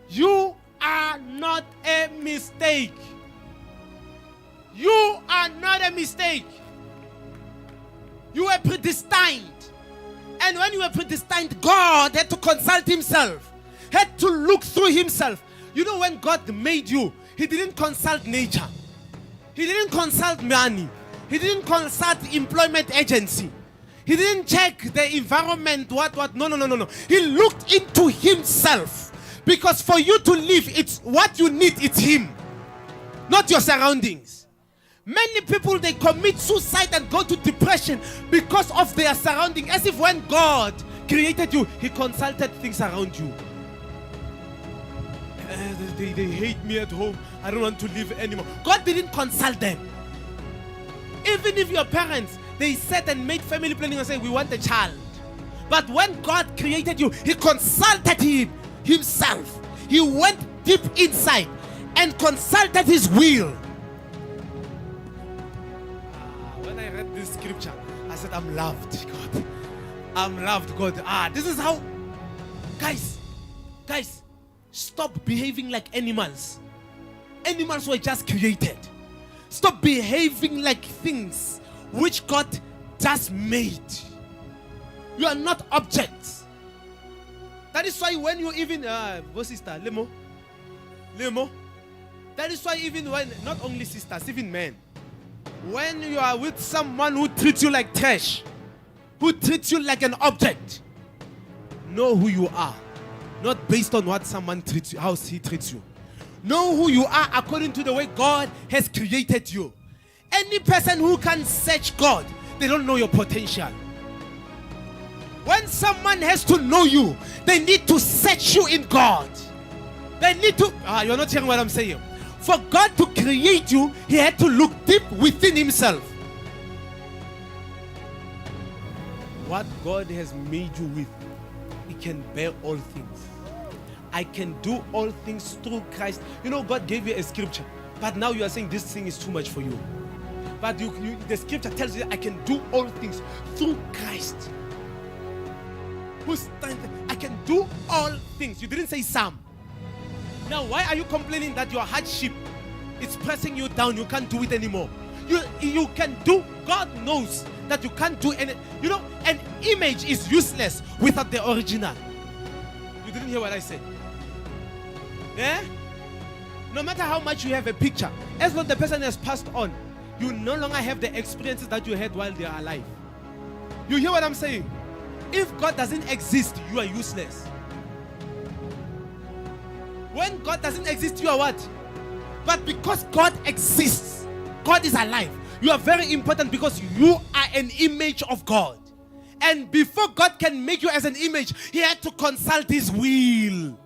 You are not a mistake. You are not a mistake. You were predestined. And when you were predestined, God had to consult himself, had to look through himself. You know, when God made you, he didn't consult nature. He didn't consult money. He didn't consult employment agency. He didn't check the environment, what. No. He looked into himself. Because for you to live, it's what you need, it's him, not your surroundings. Many people, they commit suicide and go to depression because of their surrounding, as if when God created you, he consulted things around you. They hate me at home. I don't want to live anymore. God didn't consult them. Even if your parents, they sat and made family planning and said, we want a child. But when God created you, he consulted himself. He went deep inside and consulted his will. When I read this scripture, I said, I'm loved, God. I'm loved, God. This is how, guys, stop behaving like animals. Animals were just created. Stop behaving like things which God just made. You are not objects. That is why when you even, sister, Lemo. That is why even when, not only sisters, even men, when you are with someone who treats you like trash, who treats you like an object, know who you are. Not based on what someone treats you, how he treats you. Know who you are according to the way God has created you. Any person who can search God, they don't know your potential. When someone has to know you, they need to search you in God. They need to, you're not hearing what I'm saying. For God to create you, he had to look deep within himself. What God has made you with, he can bear all things. I can do all things through Christ. You know, God gave you a scripture, but now you are saying this thing is too much for you. But the scripture tells you, I can do all things through Christ. I can do all things. You didn't say some. Now, why are you complaining that your hardship is pressing you down? You can't do it anymore. You can do. God knows that you can't do any. You know, an image is useless without the original. You didn't hear what I said. Yeah? No matter how much you have a picture, as long as the person has passed on, you no longer have the experiences that you had while they are alive. You hear what I'm saying? If God doesn't exist, you are useless. When God doesn't exist, you are what? But because God exists, God is alive, you are very important because you are an image of God. And before God can make you as an image, he had to consult his will.